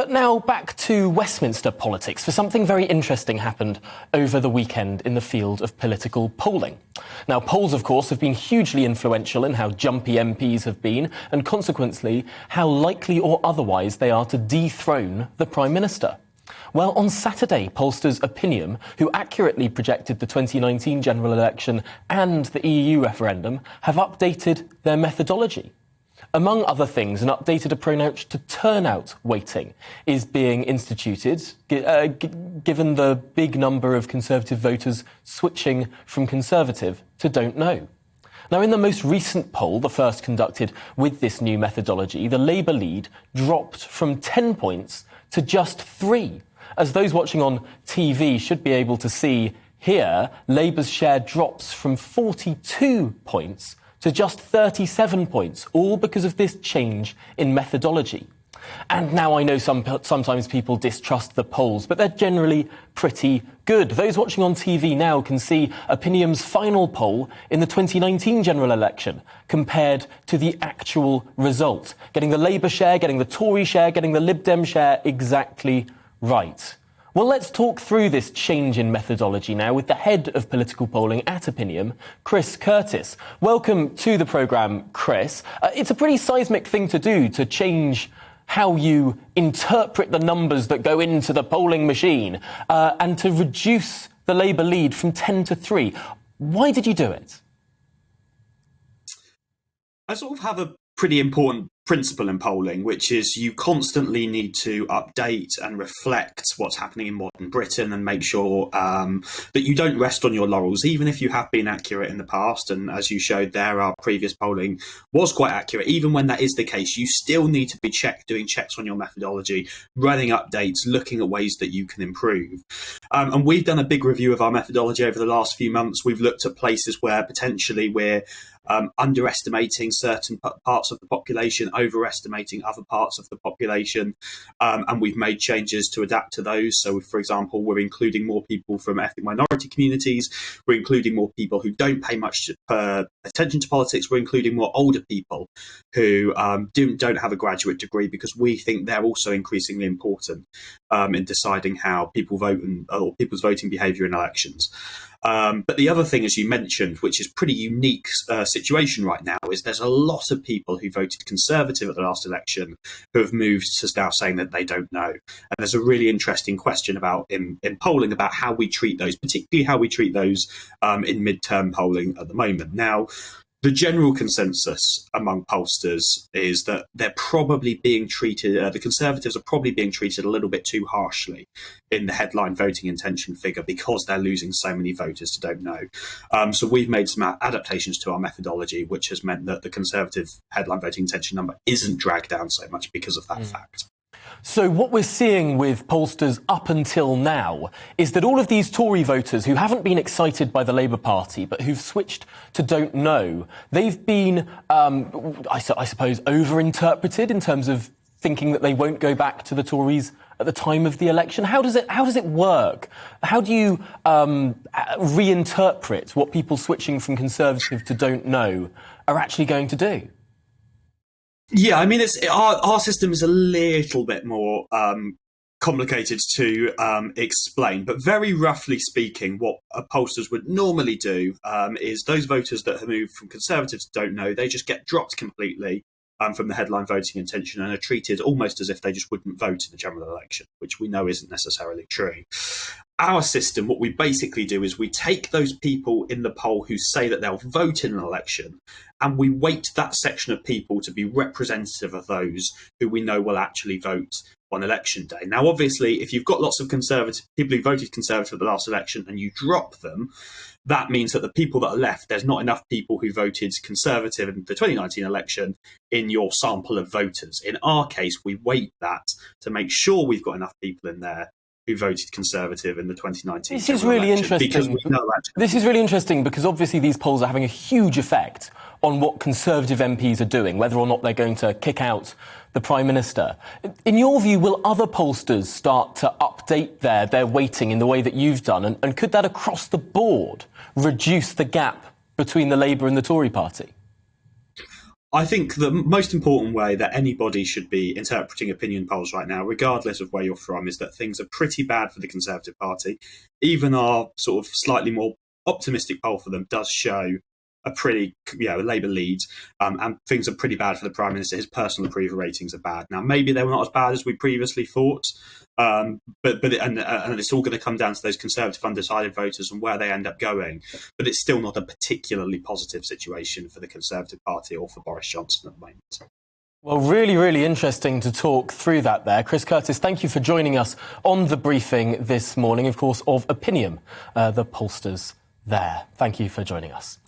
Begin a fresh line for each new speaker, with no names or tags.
But now back to Westminster politics, for something very interesting happened over the weekend in the field of political polling. Now, polls, of course, have been hugely influential in how jumpy MPs have been, and consequently, how likely or otherwise they are to dethrone the Prime Minister. Well, on Saturday, pollsters Opinium, who accurately projected the 2019 general election and the EU referendum, have updated their methodology. Among other things, an updated approach to turnout weighting is being instituted, given the big number of Conservative voters switching from Conservative to don't know. Now, in the most recent poll, the first conducted with this new methodology, the Labour lead dropped from 10 points to just 3. As those watching on TV should be able to see here, Labour's share drops from 42 points to just 37 points, all because of this change in methodology. And now I know sometimes people distrust the polls, but they're generally pretty good. Those watching on TV now can see Opinium's final poll in the 2019 general election compared to the actual result, getting the Labour share, getting the Tory share, getting the Lib Dem share exactly right. Well, let's talk through this change in methodology now with the head of political polling at Opinium, Curtis. Welcome to the programme, Chris. It's a pretty seismic thing to do, to change how you interpret the numbers that go into the polling machine and to reduce the Labour lead from 10 to 3. Why did you do it?
I sort of have a pretty important principle in polling, which is you constantly need to update and reflect what's happening in modern Britain and make sure that you don't rest on your laurels, even if you have been accurate in the past. And as you showed there, our previous polling was quite accurate. Even when that is the case, you still need to be doing checks on your methodology, running updates, looking at ways that you can improve. And we've done a big review of our methodology over the last few months. We've looked at places where potentially we're underestimating certain parts of the population, overestimating other parts of the population, and we've made changes to adapt to those. So, for example, we're including more people from ethnic minority communities, we're including more people who don't pay much attention to politics, we're including more older people who don't have a graduate degree, because we think they're also increasingly important in deciding how people vote or people's voting behaviour in elections. But the other thing, as you mentioned, which is pretty unique situation right now, is there's a lot of people who voted Conservative at the last election who have moved to now saying that they don't know. And there's a really interesting question about in polling about how we treat those, particularly how we treat those in midterm polling at the moment. Now, the general consensus among pollsters is that they're probably being treated, the Conservatives are probably being treated a little bit too harshly in the headline voting intention figure because they're losing so many voters to don't know. So we've made some adaptations to our methodology, which has meant that the Conservative headline voting intention number isn't dragged down so much because of that fact.
So what we're seeing with pollsters up until now is that all of these Tory voters who haven't been excited by the Labour Party but who've switched to don't know, they've been, I suppose, overinterpreted in terms of thinking that they won't go back to the Tories at the time of the election. How does it work? How do you reinterpret what people switching from Conservative to don't know are actually going to do?
Yeah, I mean, our system is a little bit more complicated to explain, but very roughly speaking, what pollsters would normally do is those voters that have moved from Conservative to don't know, they just get dropped completely from the headline voting intention and are treated almost as if they just wouldn't vote in the general election, which we know isn't necessarily true. Our system, what we basically do is we take those people in the poll who say that they'll vote in an election, and we weight that section of people to be representative of those who we know will actually vote on election day. Now, obviously, if you've got lots of Conservative people who voted Conservative at the last election and you drop them, that means that the people that are left, there's not enough people who voted Conservative in the 2019 election in your sample of voters. In our case, we weight that to make sure we've got enough people in there who voted Conservative in the 2019
This is really interesting. This is really interesting because obviously these polls are having a huge effect on what Conservative MPs are doing, whether or not they're going to kick out the Prime Minister. In your view, will other pollsters start to update their weighting in the way that you've done? And could that across the board reduce the gap between the Labour and the Tory party?
I think the most important way that anybody should be interpreting opinion polls right now, regardless of where you're from, is that things are pretty bad for the Conservative Party. Even our sort of slightly more optimistic poll for them does show a pretty, Labour lead, and things are pretty bad for the Prime Minister. His personal approval ratings are bad. Now, maybe they were not as bad as we previously thought, and it's all going to come down to those Conservative undecided voters and where they end up going. But it's still not a particularly positive situation for the Conservative Party or for Boris Johnson at the moment.
Well, really, really interesting to talk through that there. Chris Curtis, thank you for joining us on the briefing this morning, of course, of Opinium, the pollsters there. Thank you for joining us.